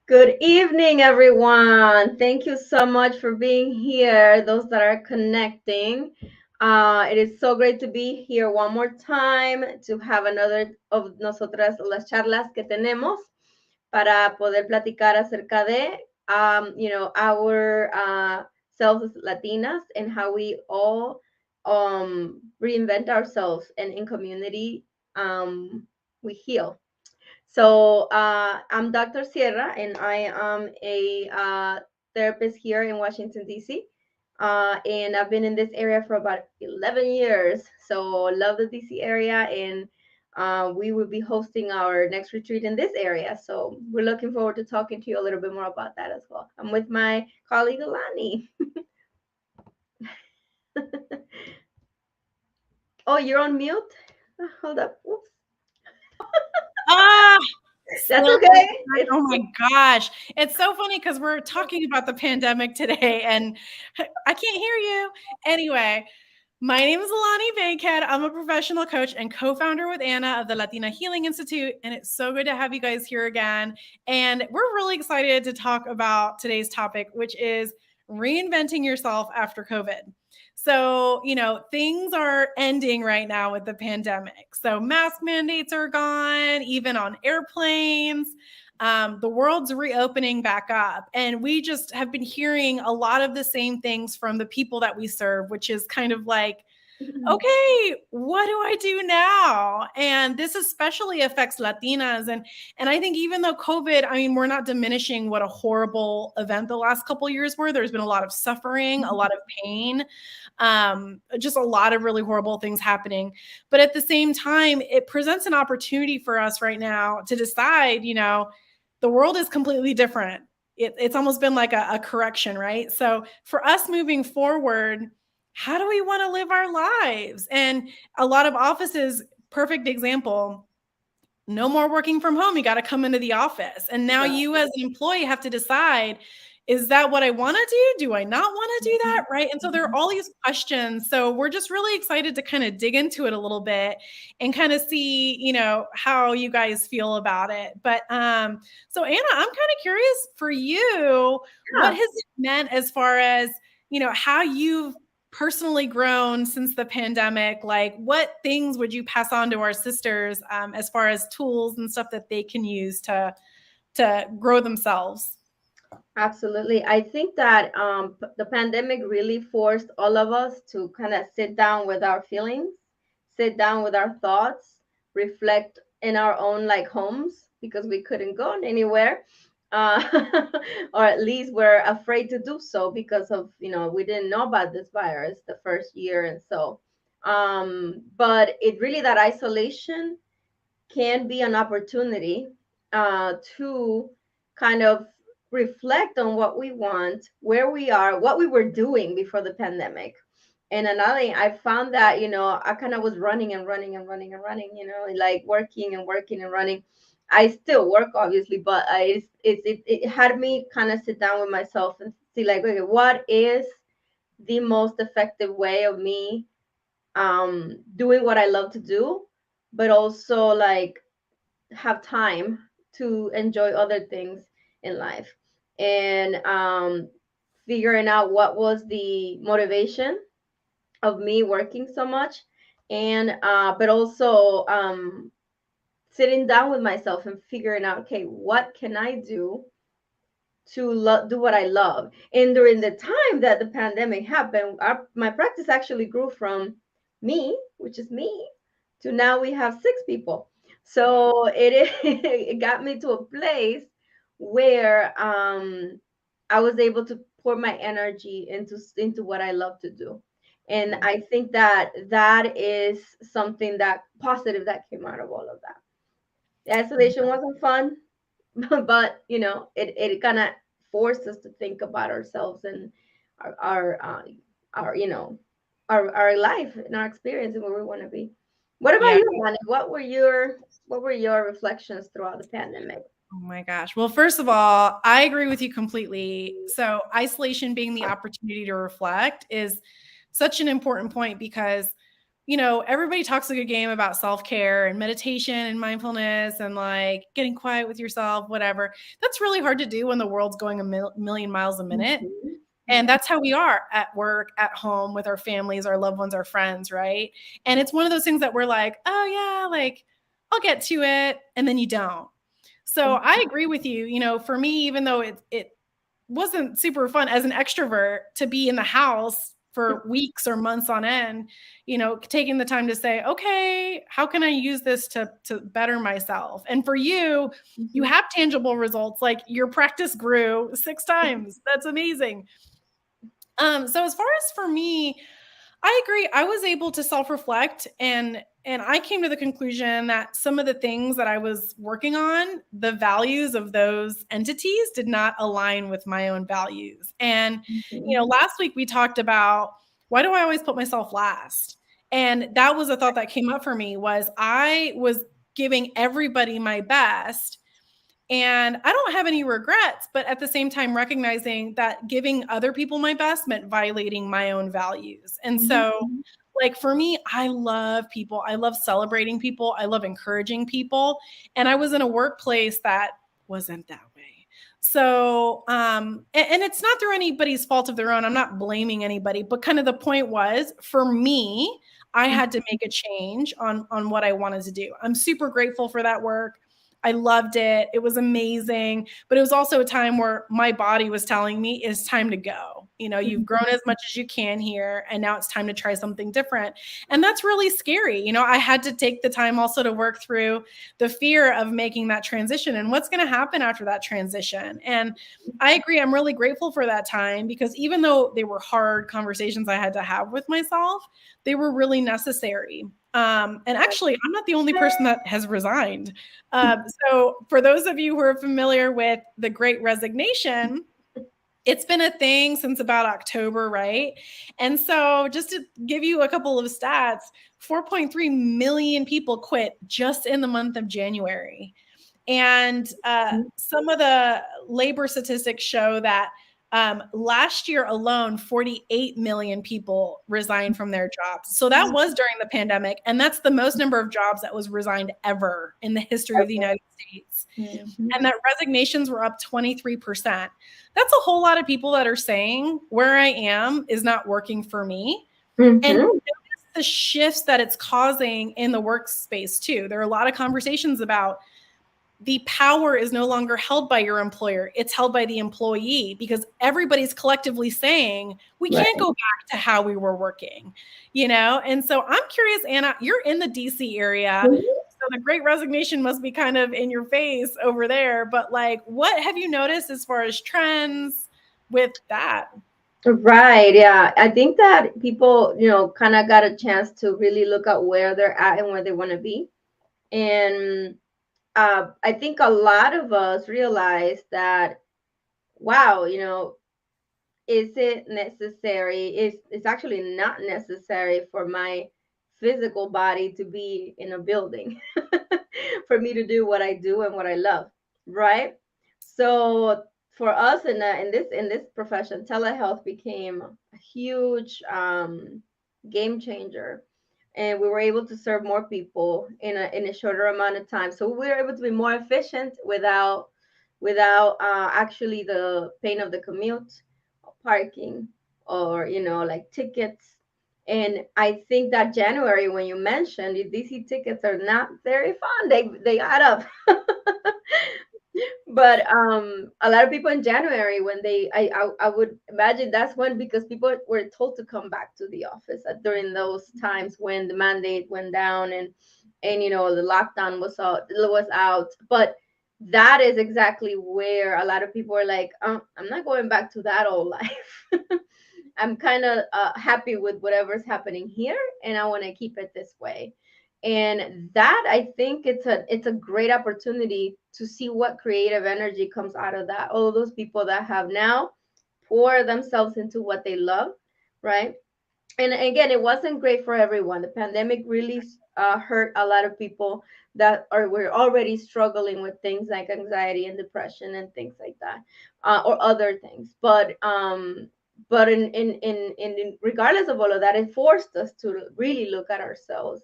Good evening, everyone. Thank you so much for being here, those that are connecting. It is so great to be here one more time to have another of nosotras las charlas que tenemos para poder platicar acerca de, our selves as Latinas and how we all reinvent ourselves and in community we heal. So I'm Dr. Sierra, and I am a therapist here in Washington, D.C. And I've been in this area for about 11 years. So love the D.C. area, and we will be hosting our next retreat in this area. So we're looking forward to talking to you a little bit more about that as well. I'm with my colleague Alani. Oh, you're on mute? Hold up. Oops. Ah, That's silly. okay. Oh my gosh. It's so funny because we're talking about the pandemic today and I can't hear you. Anyway, my name is Alani Bankhead. I'm a professional coach and co-founder with Anna of the Latina Healing Institute. And it's so good to have you guys here again. And we're really excited to talk about today's topic, which is reinventing yourself after COVID. So, things are ending right now with the pandemic. So mask mandates are gone, even on airplanes. The world's reopening back up. And we just have been hearing a lot of the same things from the people that we serve, which is kind of like, okay, what do I do now? And this especially affects Latinas. And I think even though COVID, I mean, we're not diminishing what a horrible event the last couple of years were. There's been a lot of suffering, a lot of pain, just a lot of really horrible things happening. But at the same time, it presents an opportunity for us right now to decide, the world is completely different. It's almost been like a correction, right? So for us moving forward, how do we want to live our lives? And a lot of offices, perfect example, no more working from home. You got to come into the office. And now you as an employee have to decide, is that what I want to do? Do I not want to do that? Right. And so there are all these questions. So we're just really excited to kind of dig into it a little bit and kind of see, how you guys feel about it. But so Anna, I'm kind of curious for you, what has it meant as far as, how you've personally grown since the pandemic? Like, what things would you pass on to our sisters as far as tools and stuff that they can use to grow themselves? Absolutely. I think that the pandemic really forced all of us to kind of sit down with our feelings, sit down with our thoughts, reflect in our own like homes because we couldn't go anywhere. Or at least we're afraid to do so because of, we didn't know about this virus the first year. And so, but it really, that isolation can be an opportunity to kind of reflect on what we want, where we are, what we were doing before the pandemic. And another thing, I found that, I kind of was running and running and running and running, like working and working and running. I still work, obviously, but it had me kind of sit down with myself and see, like, okay, what is the most effective way of me doing what I love to do, but also like have time to enjoy other things in life. And figuring out what was the motivation of me working so much, and but also sitting down with myself and figuring out, okay, what can I do to do what I love. And during the time that the pandemic happened, my practice actually grew from me, which is me, to now we have 6 people. So it got me to a place where I was able to pour my energy into what I love to do. And I think that that is something that positive that came out of all of that. The isolation wasn't fun, but it kind of forced us to think about ourselves and our our life and our experience and where we want to be. What about Yeah. you, Manny? What were your reflections throughout the pandemic? Oh my gosh. Well, first of all, I agree with you completely. So, isolation being the opportunity to reflect is such an important point because everybody talks a good game about self-care and meditation and mindfulness and like getting quiet with yourself, whatever. That's really hard to do when the world's going a million miles a minute. Mhm. And Yeah. that's how we are at work, at home, with our families, our loved ones, our friends, right? And it's one of those things that we're like, oh, yeah, like I'll get to it. And then you don't. So I agree with you. For me, even though it wasn't super fun as an extrovert to be in the house for weeks or months on end, taking the time to say, okay, how can I use this to better myself? And for you, you Mhm. have tangible results. Like your practice grew 6 times. That's amazing. So as far as for me, I agree. I was able to self-reflect and I came to the conclusion that some of the things that I was working on, the values of those entities did not align with my own values. And Mhm. last week we talked about why do I always put myself last? And that was a thought that came up for me was I was giving everybody my best and I don't have any regrets, but at the same time, recognizing that giving other people my best meant violating my own values. And Mhm. so, like for me, I love people. I love celebrating people. I love encouraging people. And I was in a workplace that wasn't that way. So, and it's not through anybody's fault of their own. I'm not blaming anybody, but kind of the point was for me, I Mhm. had to make a change on what I wanted to do. I'm super grateful for that work. I loved it. It was amazing. But it was also a time where my body was telling me it's time to go. You've Mhm. grown as much as you can here, and now it's time to try something different. And that's really scary. I had to take the time also to work through the fear of making that transition and what's going to happen after that transition. And I agree. I'm really grateful for that time because even though they were hard conversations I had to have with myself, they were really necessary. And actually, I'm not the only person that has resigned. So, for those of you who are familiar with the Great Resignation, it's been a thing since about October, right? And so, just to give you a couple of stats, 4.3 million people quit just in the month of January. And some of the labor statistics show that last year alone, 48 million people resigned from their jobs. So that was during the pandemic. And that's the most number of jobs that was resigned ever in the history of the United States. Mhm. And that resignations were up 23%. That's a whole lot of people that are saying where I am is not working for me. And Mhm. the shifts that it's causing in the workspace too. There are a lot of conversations about the power is no longer held by your employer. It's held by the employee because everybody's collectively saying we can't Right. go back to how we were working. And so I'm curious, Anna, you're in the DC area. Mhm. So the great resignation must be kind of in your face over there. But like, what have you noticed as far as trends with that? Right. Yeah. I think that people, kind of got a chance to really look at where they're at and where they want to be. And I think a lot of us realize that, wow, is it necessary? It's actually not necessary for my physical body to be in a building for me to do what I do and what I love, right? So for us in this profession, telehealth became a huge game changer, and we were able to serve more people in a shorter amount of time. So we were able to be more efficient without actually the pain of the commute, parking, or like tickets. And I think that January, when you mentioned, the DC tickets are not very fun. They add up. But a lot of people in January, when I would imagine that's when, because people were told to come back to the office during those times when the mandate went down, and the lockdown was out. But that is exactly where a lot of people are like, I'm not going back to that old life. I'm kind of happy with whatever's happening here, and I want to keep it this way. And that, I think, it's a great opportunity to see what creative energy comes out of that. All of those people that have now pour themselves into what they love, right? And again, it wasn't great for everyone. The pandemic really hurt a lot of people that were already struggling with things like anxiety and depression and things like that, or other things. But regardless of all of that, it forced us to really look at ourselves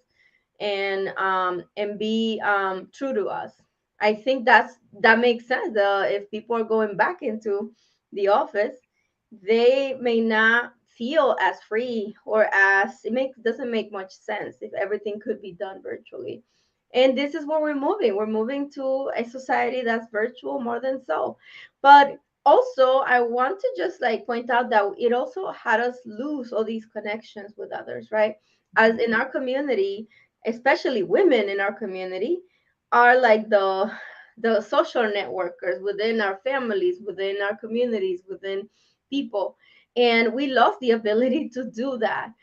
and be true to us. I think that makes sense. If people are going back into the office, they may not feel as free, or as it makes doesn't make much sense if everything could be done virtually. And this is where we're moving. We're moving to a society that's virtual more than so. But also, I want to just like point out that it also had us lose all these connections with others, right? As in our community, especially women in our community, are like the social networkers within our families, within our communities, within people, and we lost the ability to do that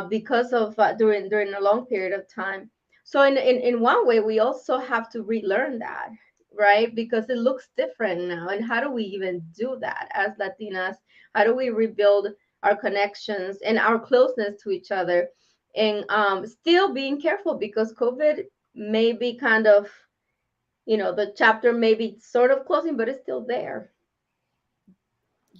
because of during a long period of time. So in one way, we also have to relearn that, right? Because it looks different now. And how do we even do that as Latinas? How do we rebuild our connections and our closeness to each other, and still being careful because COVID may be kind of, the chapter may be sort of closing, but it's still there.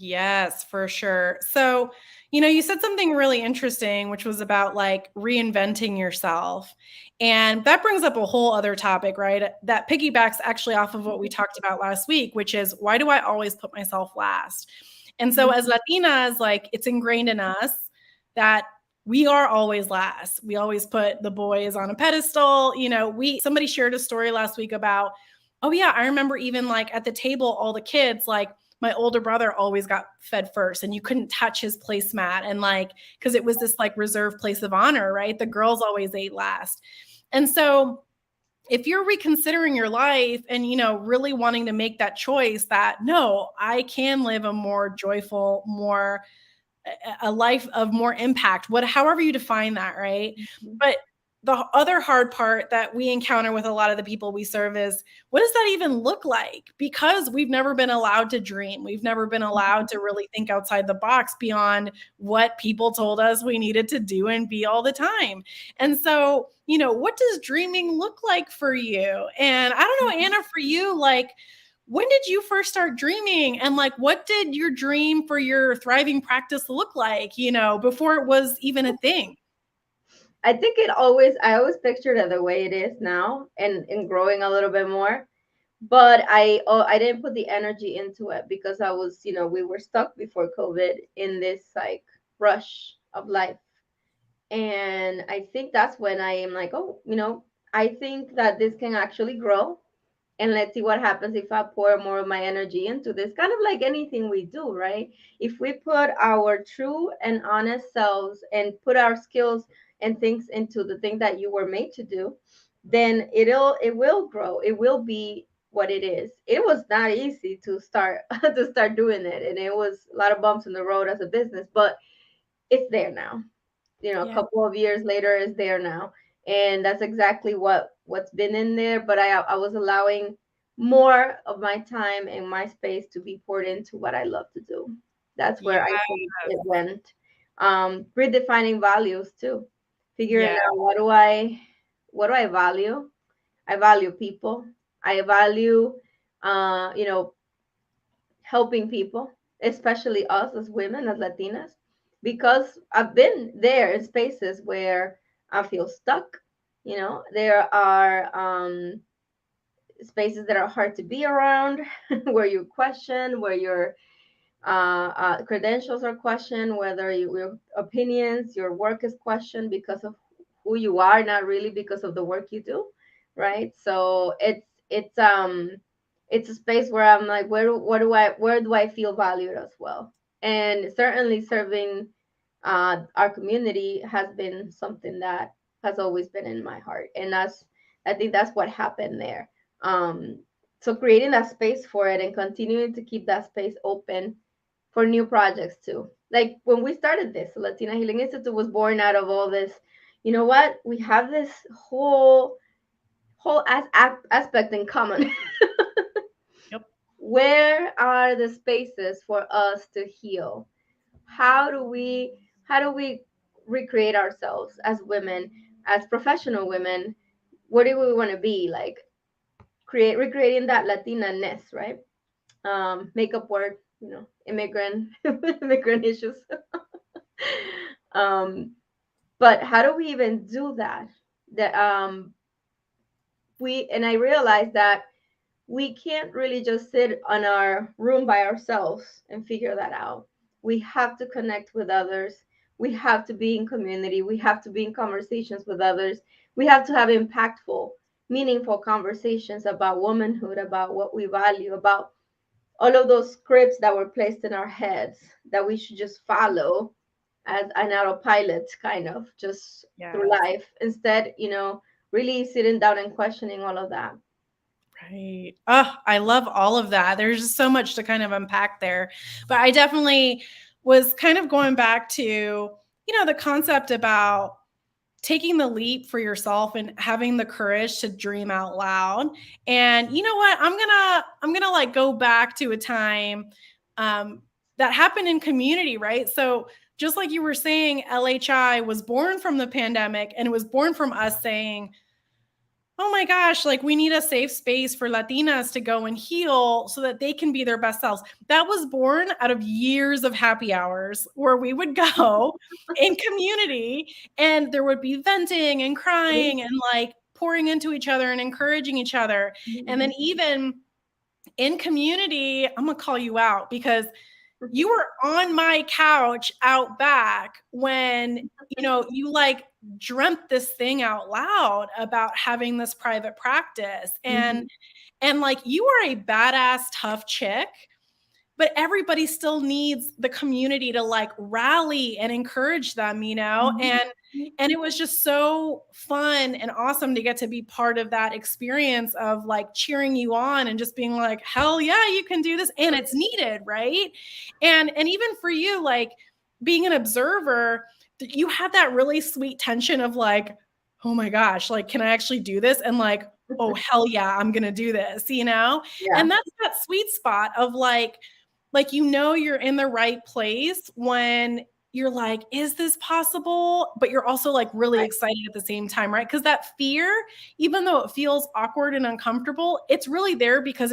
Yes, for sure. So, you said something really interesting, which was about like reinventing yourself. And that brings up a whole other topic, right? That piggybacks actually off of what we talked about last week, which is why do I always put myself last? And so, as Latinas, like it's ingrained in us that we are always last. We always put the boys on a pedestal. Somebody shared a story last week about, oh, yeah, I remember even like at the table, all the kids, like, my older brother always got fed first and you couldn't touch his placemat. And like, cause it was this like reserved place of honor, right? The girls always ate last. And so if you're reconsidering your life and, really wanting to make that choice that no, I can live a more joyful, more a life of more impact, however you define that, right? Mhm. But the other hard part that we encounter with a lot of the people we serve is what does that even look like? Because we've never been allowed to dream. We've never been allowed to really think outside the box beyond what people told us we needed to do and be all the time. And so, what does dreaming look like for you? And I don't know, Anna, for you, like, when did you first start dreaming? And like, what did your dream for your thriving practice look like, before it was even a thing? I always pictured it the way it is now, and growing a little bit more. But I didn't put the energy into it because I was, we were stuck before COVID in this like rush of life. And I think that's when I am like, oh, I think that this can actually grow, and let's see what happens if I pour more of my energy into this. Kind of like anything we do, right? If we put our true and honest selves and put our skills and things into the thing that you were made to do, then it will grow. It will be what it is. It was not easy to start to start doing it, and it was a lot of bumps in the road as a business, but it's there now. A Yeah. couple of years later is there now, and that's exactly what's been in there. But I was allowing more of my time and my space to be poured into what I love to do. That's Yeah. where I think it went. Redefining values too, figuring Yeah. out what do I value. I value people. I value helping people, especially us as women, as Latinas, because I've been there in spaces where I feel stuck. There are spaces that are hard to be around, where you question, where your credentials are questioned, whether your opinions, your work is questioned because of who you are, not really because of the work you do, right? So it's a space where I'm like, where do I feel valued as well? And certainly serving our community has been something that has always been in my heart, and I think that's what happened there. Um, so creating that space for it and continuing to keep that space open for new projects too. Like when we started this, Latina Healing Institute was born out of all this. You know what? We have this whole aspect in common. Yep. Where are the spaces for us to heal? How do we recreate ourselves as women, as professional women? What do we want to be like? Recreating that Latina ness, right? Makeup work, immigrant immigrant issues. um, but how do we even do that? That we and I realized that we can't really just sit on our room by ourselves and figure that out. We have to connect with others. We have to be in community. We have to be in conversations with others. We have to have impactful, meaningful conversations about womanhood, about what we value, about all of those scripts that were placed in our heads that we should just follow as an autopilot, kind of just through Yes. life. Instead, really sitting down and questioning all of that. Right. Oh, I love all of that. There's just so much to kind of unpack there. But I definitely was kind of going back to, the concept about taking the leap for yourself and having the courage to dream out loud. And you know what? I'm gonna like go back to a time that happened in community, right? So just like you were saying, LHI was born from the pandemic and it was born from us saying, oh my gosh, like we need a safe space for Latinas to go and heal so that they can be their best selves. That was born out of years of happy hours where we would go in community and there would be venting and crying and like pouring into each other and encouraging each other. And then even in community, I'm going to call you out because you were on my couch out back when, you like dreamt this thing out loud about having this private practice. And like you are a badass, tough chick, but everybody still needs the community to like rally and encourage them, and it was just so fun and awesome to get to be part of that experience of like cheering you on and just being like, hell yeah, you can do this. And it's needed. Right. And even for you, like being an observer, you had that really sweet tension of like, oh my gosh, like, can I actually do this? And like, oh, hell yeah, I'm going to do this, Yeah. And that's that sweet spot of like, you're in the right place when you're like, is this possible? But you're also like really Right. excited at the same time, right? Because that fear, even though it feels awkward and uncomfortable, it's really there because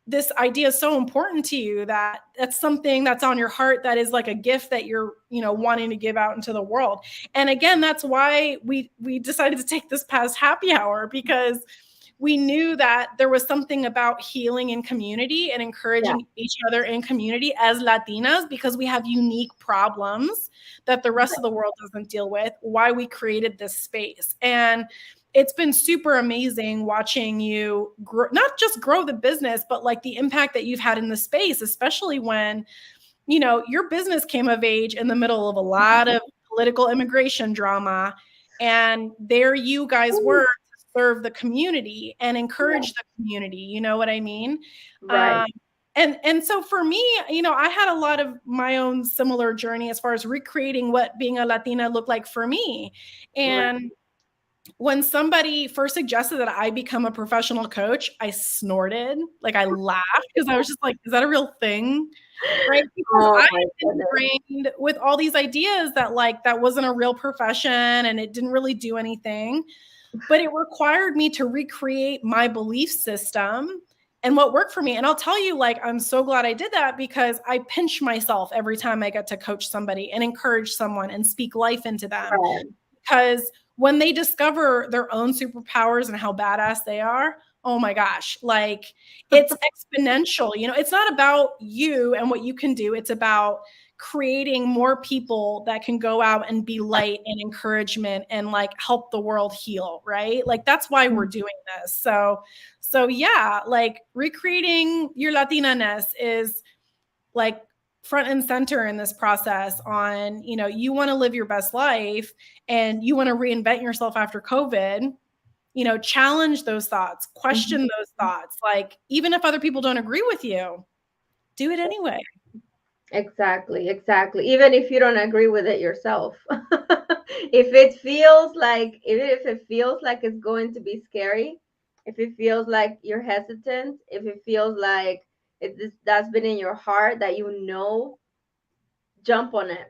this idea is so important to you that that's something that's on your heart that is like a gift that you're wanting to give out into the world. And again, that's why we decided to take this past happy hour, because we knew that there was something about healing in community and Yeah. encouraging each other in community as Latinas, because we have unique problems that the rest of the world doesn't deal with, why we created this space. And it's been super amazing watching you grow, not just grow the business, but like the impact that you've had in the space, especially when, your business came of age in the middle of a lot of political immigration drama. And there you guys were to serve the community and Yeah. encourage the community. You know what I mean? Right. Um, and so for me, I had a lot of my own similar journey as far as recreating what being a Latina looked like for me. Right. And when somebody first suggested that I become a professional coach, I snorted, like I laughed because I was just like, is that a real thing? Right? Because Oh I my had been goodness. trained with all these ideas that like that wasn't a real profession and it didn't really do anything, but it required me to recreate my belief system and what worked for me. And I'll tell you, like, I'm so glad I did that because I pinch myself every time I get to coach somebody and encourage someone and speak life into them. Right. Because when they discover their own superpowers and how badass they are, oh my gosh, like it's exponential. It's not about you and what you can do. It's about creating more people that can go out and be light and encouragement and like help the world heal, right? Like that's why we're doing this. So yeah, like recreating your Latina-ness is like front and center in this process on, you want to live your best life and you want to reinvent yourself after COVID, challenge those thoughts, question those thoughts. Like, even if other people don't agree with you, do it anyway. Exactly, exactly. Even if you don't agree with it yourself. If it feels like, even if it feels like it's going to be scary, if it feels like you're hesitant, if it feels like that's been in your heart that jump on it.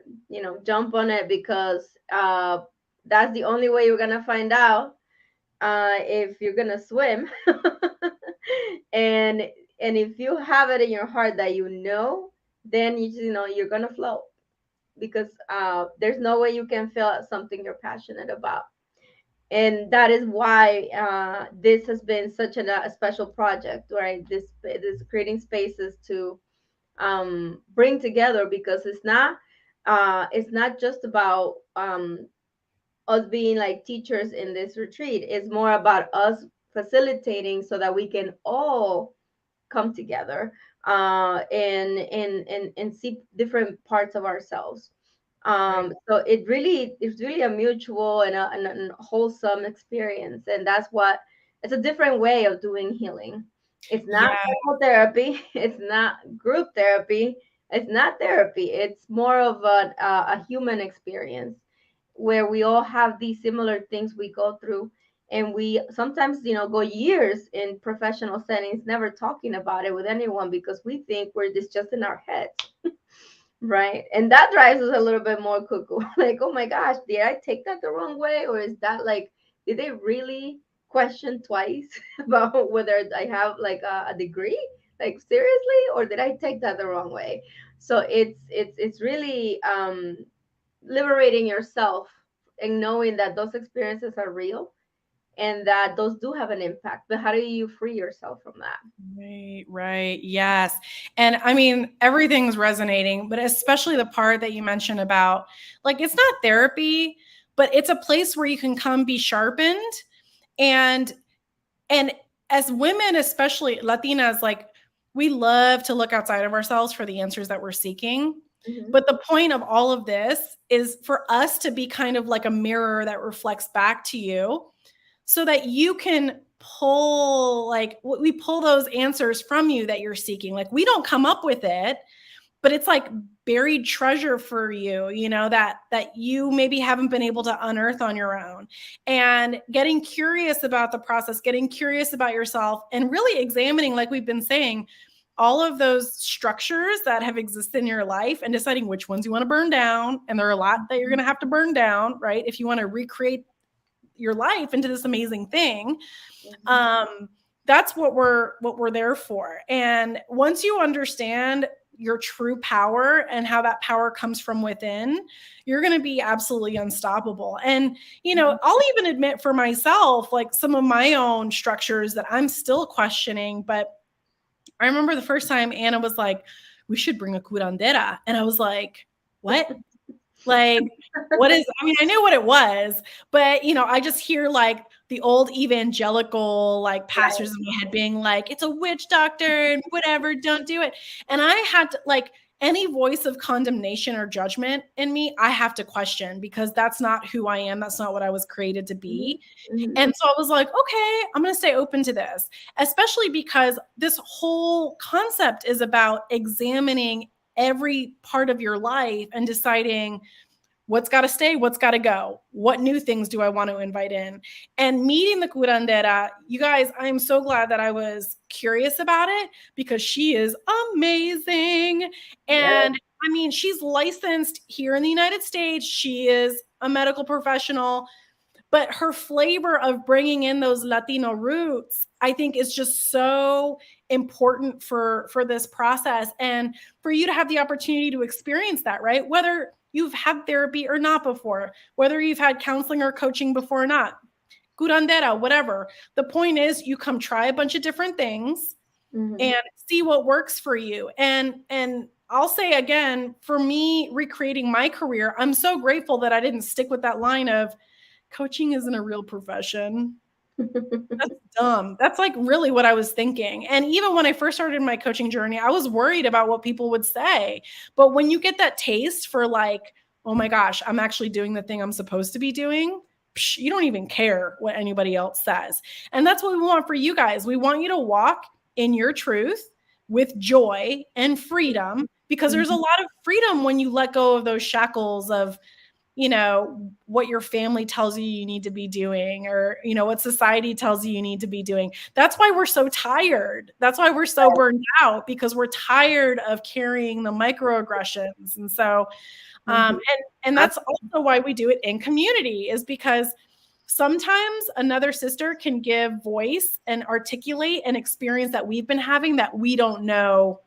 Jump on it because that's the only way you're gonna find out if you're gonna swim. and and if you have it in your heart that then you're gonna float, because there's no way you can feel something you're passionate about. And that is why this has been such a special project, right? This creating spaces to bring together, because it's not just about us being like teachers in this retreat. It's more about us facilitating so that we can all come together and see different parts of ourselves. Right. So it's really a mutual and a wholesome experience, and that's what it's a different way of doing healing. It's not Yeah. psychotherapy. It's not group therapy. It's not therapy. It's more of a human experience where we all have these similar things we go through, and we sometimes go years in professional settings never talking about it with anyone, because we think we're just in our heads, right? And that drives us a little bit more cuckoo. Like, oh my gosh, did I take that the wrong way, or is that like, did they really question twice about whether I have like a degree, like seriously, or did I take that the wrong way? So it's really liberating yourself and knowing that those experiences are real and that those do have an impact. But how do you free yourself from that? Right, right. Yes. And I mean, everything's resonating, but especially the part that you mentioned about like, it's not therapy, but it's a place where you can come be sharpened. And, and as women, especially Latinas, like we love to look outside of ourselves for the answers that we're seeking. Hmm. But the point of all of this is for us to be kind of like a mirror that reflects back to you so that you can pull like we pull those answers from you that you're seeking. Like we don't come up with it, but it's like buried treasure for you, that you maybe haven't been able to unearth on your own. And getting curious about the process, getting curious about yourself, and really examining, like we've been saying, all of those structures that have existed in your life and deciding which ones you want to burn down. And there are a lot that you're going to have to burn down, right? If you want to recreate your life into this amazing thing. Hmm. um that's what we're there for. And once you understand your true power and how that power comes from within, you're going to be absolutely unstoppable. And I'll even admit for myself, like some of my own structures that I'm still questioning. But I remember the first time Anna was like, we should bring a curandera, and I was like, what? Like, what is, I mean, I knew what it was, but I just hear like the old evangelical like Right. pastors in my head being like, it's a witch doctor and whatever, don't do it. And I had to like any voice of condemnation or judgment in me, I have to question, because that's not who I am. That's not what I was created to Hmm. be. Hmm. And so I was like, okay, I'm going to stay open to this, especially because this whole concept is about examining every part of your life and deciding what's got to stay, what's got to go, what new things do I want to invite in. And meeting the curandera, you guys, I'm so glad that I was curious about it, because she is amazing. Yes. And I mean, she's licensed here in the United States. She is a medical professional, but her flavor of bringing in those Latino roots, I think, is just so important for this process, and for you to have the opportunity to experience that, right? Whether you've had therapy or not before, whether you've had counseling or coaching before or not, curandera, whatever. The point is, you come try a bunch of different things Hmm. and see what works for you. And I'll say again, for me, recreating my career, I'm so grateful that I didn't stick with that line of coaching isn't a real profession. That's dumb. That's like really what I was thinking. And even when I first started my coaching journey, I was worried about what people would say. But when you get that taste for like, oh my gosh, I'm actually doing the thing I'm supposed to be doing, you don't even care what anybody else says. And that's what we want for you guys. We want you to walk in your truth with joy and freedom, because there's a Hmm. lot of freedom when you let go of those shackles of what your family tells you you need to be doing, or what society tells you you need to be doing. That's why we're so tired. That's why we're so burned out, because we're tired of carrying the microaggressions. And so Hmm. and that's also why we do it in community, is because sometimes another sister can give voice and articulate an experience that we've been having that we don't know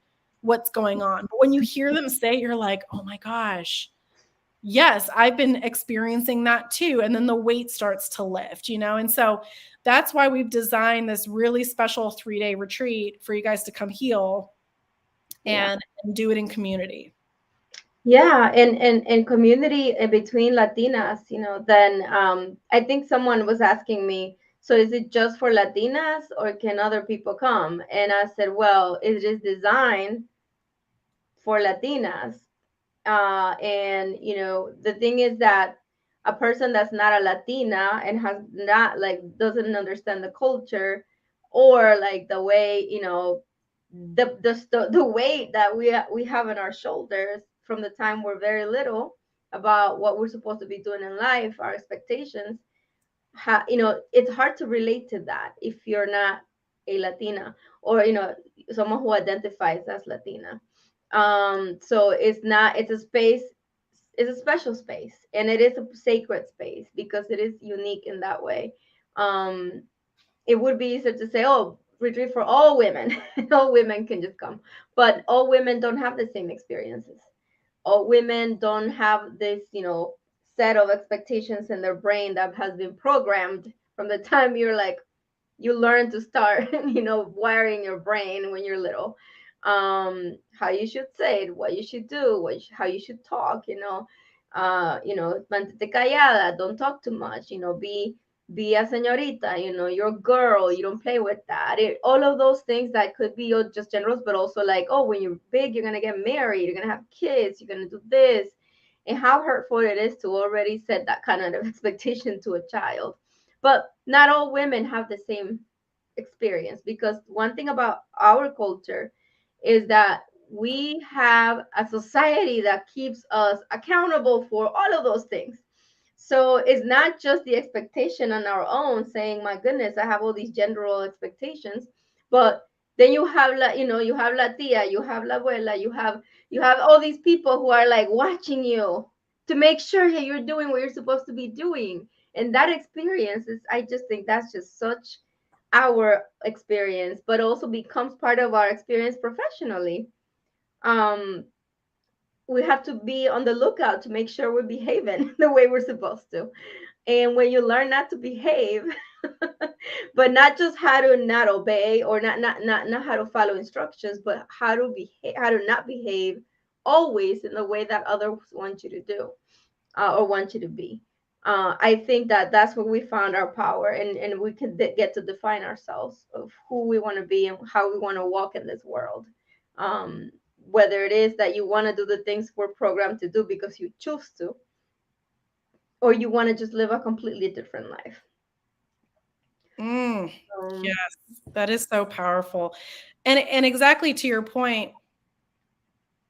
what's going on. But when you hear them say, you're like, oh my gosh, yes, I've been experiencing that too. And then the weight starts to lift, And so that's why we've designed this really special 3-day retreat for you guys to come heal Yeah. and do it in community. Yeah, and community between Latinas, then I think someone was asking me, so is it just for Latinas or can other people come? And I said, well, it is designed for Latinas. And the thing is that a person that's not a Latina and has not like doesn't understand the culture or like the way the weight that we have on our shoulders from the time we're very little about what we're supposed to be doing in life, our expectations. It's hard to relate to that if you're not a Latina or someone who identifies as Latina. So it's a space, it's a special space, and it is a sacred space because it is unique in that way. um it would be easier to say, oh, retreat for all women. All women can just come, but all women don't have the same experiences. All women don't have this set of expectations in their brain that has been programmed from the time you learn to start wiring your brain when you're little. How you should say it, what you should do, how you should talk, mantente callada, don't talk too much, be a señorita, you're a girl, you don't play with that. All of those things that could be just generals, but also like, oh, when you're big, you're gonna get married, you're gonna have kids, you're gonna do this. And how hurtful it is to already set that kind of expectation to a child. But not all women have the same experience, because one thing about our culture is that we have a society that keeps us accountable for all of those things. So it's not just the expectation on our own saying, my goodness, I have all these general expectations, but then you have you have la tia, you have la abuela, you have all these people who are like watching you to make sure that you're doing what you're supposed to be doing. And that experience is, I just think that's just such our experience, but also becomes part of our experience professionally. um we have to be on the lookout to make sure we're behaving the way we're supposed to. And when you learn not to behave, but not just how to not obey or not how to follow instructions, but how to behave, how to not behave always in the way that others want you to do, or want you to be. I think that that's where we found our power, and we can get to define ourselves of who we want to be and how we want to walk in this world. Um, Whether it is that you want to do the things we're programmed to do because you choose to, or you want to just live a completely different life. Yes, that is so powerful. And exactly to your point,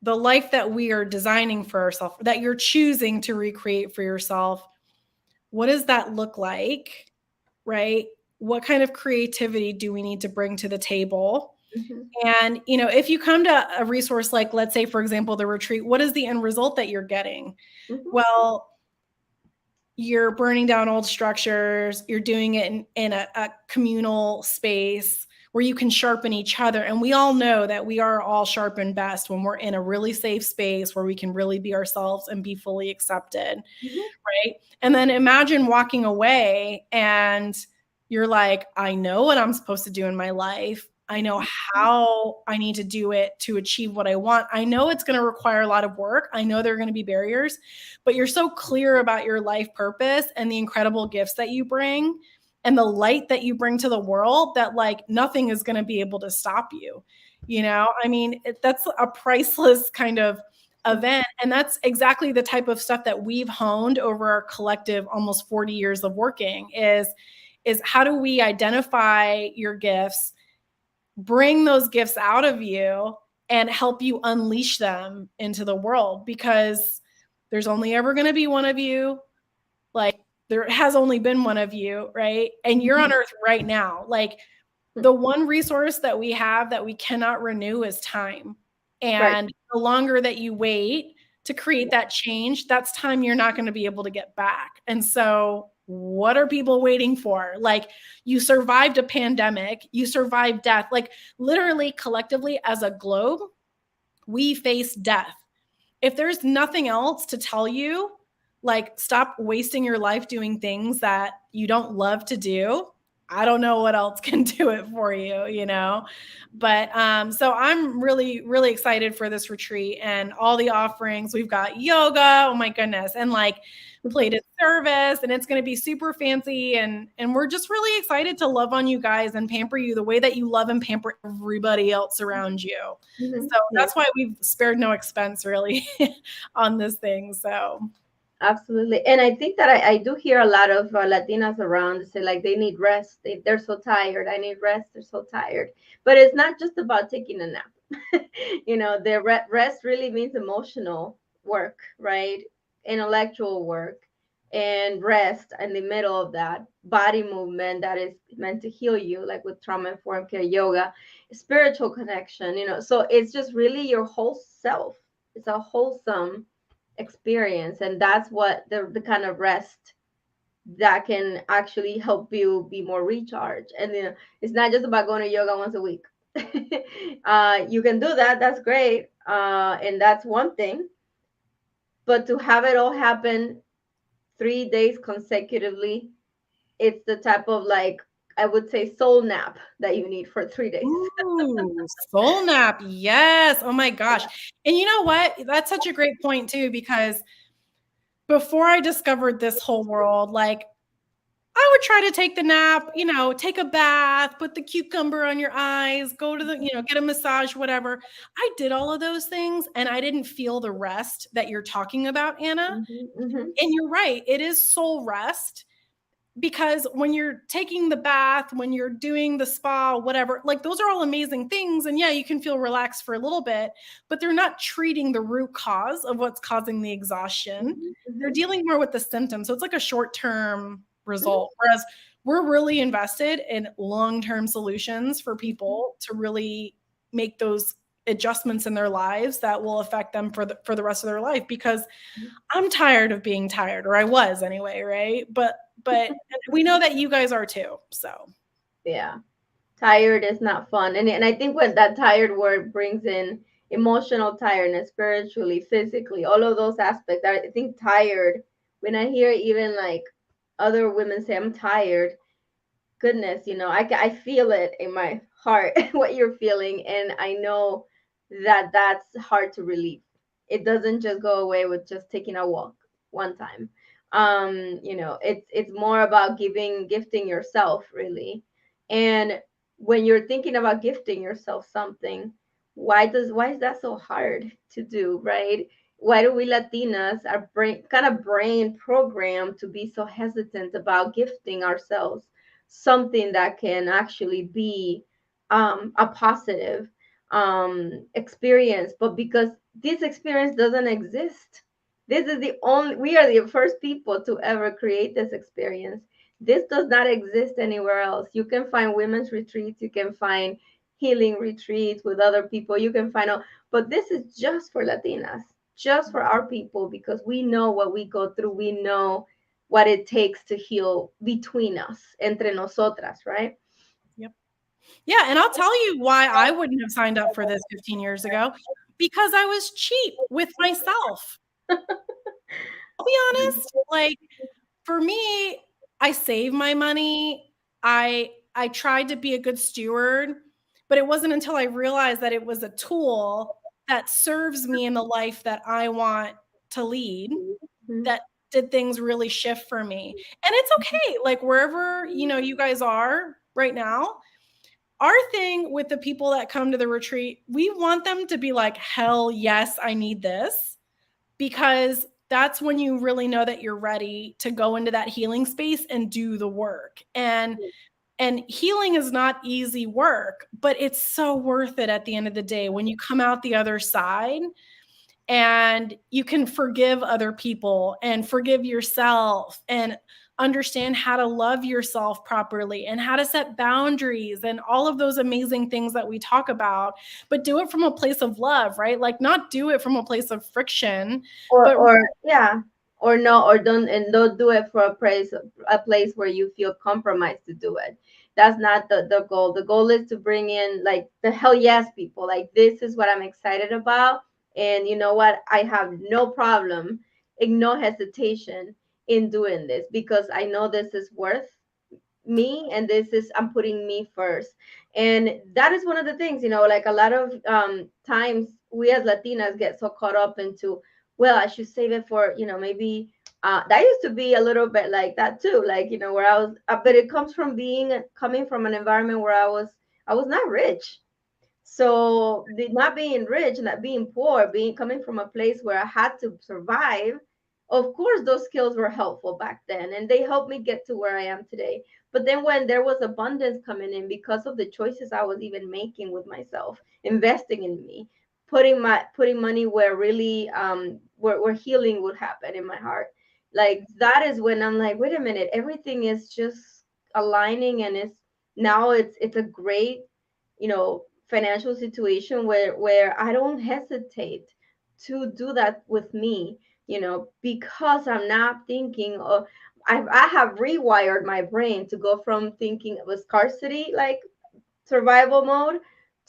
the life that we are designing for ourselves, that you're choosing to recreate for yourself, what does that look like? Right? What kind of creativity do we need to bring to the table? Mm-hmm. And, if you come to a resource like, let's say, for example, the retreat, what is the end result that you're getting? Mm-hmm. Well, you're burning down old structures, you're doing it in a communal space where you can sharpen each other. And we all know that we are all sharpened best when we're in a really safe space where we can really be ourselves and be fully accepted. Mm-hmm. Right. And then imagine walking away and you're like, I know what I'm supposed to do in my life. I know how I need to do it to achieve what I want. I know it's going to require a lot of work. I know there are going to be barriers, but you're so clear about your life purpose and the incredible gifts that you bring and the light that you bring to the world that like nothing is going to be able to stop you. I mean, that's a priceless kind of event. And that's exactly the type of stuff that we've honed over our collective almost 40 years of working is how do we identify your gifts, bring those gifts out of you and help you unleash them into the world, because there's only ever going to be one of you. Like there has only been one of you, right? And you're on earth right now. Like the one resource that we have that we cannot renew is time. And Right. the longer that you wait to create that change, that's time you're not going to be able to get back. And so what are people waiting for? Like you survived a pandemic, you survived death, like literally collectively as a globe, we face death. If there's nothing else to tell you, like, stop wasting your life doing things that you don't love to do. I don't know what else can do it for you, you know? But so I'm really, really excited for this retreat and all the offerings. We've got yoga, oh my goodness, and like plated service, and it's going to be super fancy. And we're just really excited to love on you guys and pamper you the way that you love and pamper everybody else around you. So Yeah. that's why we've spared no expense really on this thing. So Absolutely. And I think that I do hear a lot of Latinas around say like they need rest. They're so tired. I need rest. They're so tired. But it's not just about taking a nap. The rest really means emotional work, right? Intellectual work and rest in the middle of that body movement that is meant to heal you, like with trauma informed care yoga, spiritual connection, so it's just really your whole self. It's a wholesome experience, and that's what the kind of rest that can actually help you be more recharged. And it's not just about going to yoga once a week. You can do that, that's great, and that's one thing, but to have it all happen 3 days consecutively, it's the type of, like, I would say, soul nap that you need for 3 days. ooh, soul nap. Yes. Oh my gosh. And you know what? That's such a great point too, because before I discovered this whole world, like I would try to take the nap, take a bath, put the cucumber on your eyes, go to get a massage, whatever. I did all of those things and I didn't feel the rest that you're talking about, Anna. Mm-hmm. And you're right. It is soul rest. Because when you're taking the bath, when you're doing the spa, whatever, like those are all amazing things. And yeah, you can feel relaxed for a little bit, but they're not treating the root cause of what's causing the exhaustion. Mm-hmm. They're dealing more with the symptoms. So it's like a short-term Mm-hmm. result. Whereas we're really invested in long-term solutions for people to really make those adjustments in their lives that will affect them for the rest of their life. Because I'm tired of being tired, or I was anyway, right? But we know that you guys are too. So Yeah, tired is not fun, and I think when that tired word brings in emotional tiredness, spiritually, physically, all of those aspects. I think tired, when I hear even like other women say I'm tired, goodness, I feel it in my heart what you're feeling, and I know that that's hard to relieve. It doesn't just go away with just taking a walk one time. It's more about gifting yourself, really. And when you're thinking about gifting yourself something, why is that so hard to do, right? Why do we Latinas are brain programmed to be so hesitant about gifting ourselves something that can actually be a positive experience? But because this experience doesn't exist, we are the first people to ever create this experience. This does not exist anywhere else. You can find women's retreats, you can find healing retreats with other people, you can find out, but this is just for Latinas, just for our people, because we know what we go through. We know what it takes to heal between us, entre nosotras, right? yep. Yeah, and I'll tell you why I wouldn't have signed up for this 15 years ago. Because I was cheap with myself. I'll be honest. Like for me, I save my money. I tried to be a good steward, but it wasn't until I realized that it was a tool that serves me in the life that I want to lead that did things really shift for me. And it's okay. Like wherever, you guys are right now, our thing with the people that come to the retreat, we want them to be like, hell yes, I need this, because that's when you really know that you're ready to go into that healing space and do the work. And healing is not easy work, but it's so worth it at the end of the day when you come out the other side and you can forgive other people and forgive yourself and understand how to love yourself properly and how to set boundaries and all of those amazing things that we talk about, but do it from a place of love, right? Like not do it from a place of friction, but or yeah, or don't do it for a place where you feel compromised to do it. That's not the goal. The goal is to bring in like the hell yes people. Like, this is what I'm excited about. And you know what? I have no problem, no hesitation in doing this, because I know this is worth me, and this is, I'm putting me first. And that is one of the things, like a lot of times we as Latinas get so caught up into, well, I should save it for, maybe that used to be a little bit like that too, like, where I was, but it comes from coming from an environment where I was not rich. So the not being rich, not being poor, being coming from a place where I had to survive, of course those skills were helpful back then, and they helped me get to where I am today. But then when there was abundance coming in because of the choices I was even making with myself, investing in me, putting money where really where healing would happen in my heart, like that is when I'm like, wait a minute, everything is just aligning, and it's a great, financial situation where I don't hesitate to do that with me, because I'm not thinking of, I have rewired my brain to go from thinking of a scarcity, like survival mode,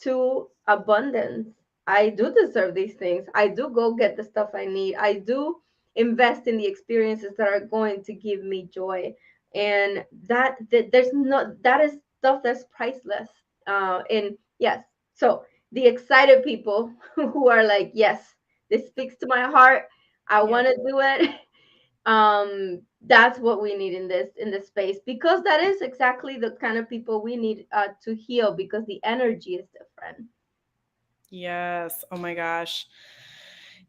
to abundance. I do deserve these things. I do go get the stuff I need. I do invest in the experiences that are going to give me joy. And there's no, that is stuff that's priceless. And yes, so the excited people who are like, yes, this speaks to my heart. I Yeah. want to do it. That's what we need in this space, because that is exactly the kind of people we need to heal, because the energy is different. Yes. Oh my gosh.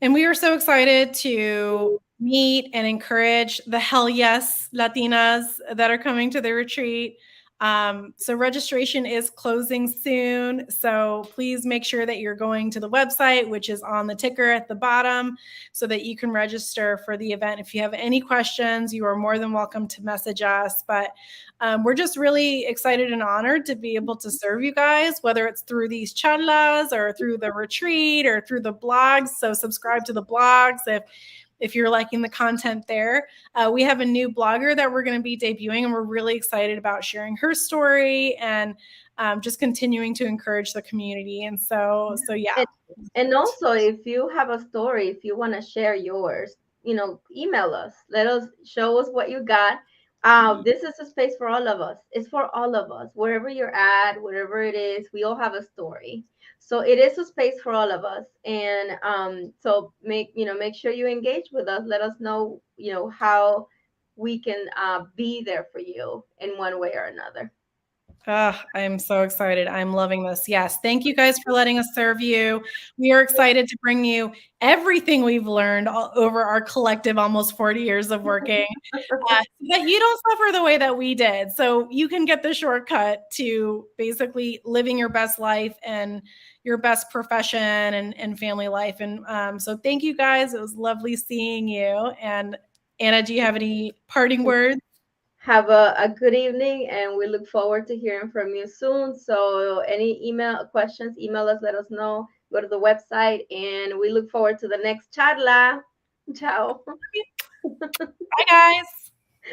And we are so excited to meet and encourage the hell yes Latinas that are coming to the retreat. So registration is closing soon. So please make sure that you're going to the website, which is on the ticker at the bottom, so that you can register for the event. If you have any questions, you are more than welcome to message us. But we're just really excited and honored to be able to serve you guys, whether it's through these charlas or through the retreat or through the blogs. So subscribe to the blogs if you're liking the content there. We have a new blogger that we're going to be debuting, and we're really excited about sharing her story and just continuing to encourage the community. And so yeah. And also, if you have a story, if you want to share yours, email us. Let us show us what you got. This is a space for all of us. It's for all of us, wherever you're at, whatever it is. We all have a story, so it is a space for all of us. And so make sure you engage with us. Let us know, how we can be there for you in one way or another. I'm so excited. I'm loving this. Yes. Thank you guys for letting us serve you. We are excited to bring you everything we've learned over our collective almost 40 years of working, so that you don't suffer the way that we did. So you can get the shortcut to basically living your best life and your best profession and family life. And so thank you guys. It was lovely seeing you. And Anna, do you have any parting words? Have a good evening, and we look forward to hearing from you soon. So, any email questions, email us, let us know. Go to the website, and we look forward to the next charla. Ciao. Bye, guys.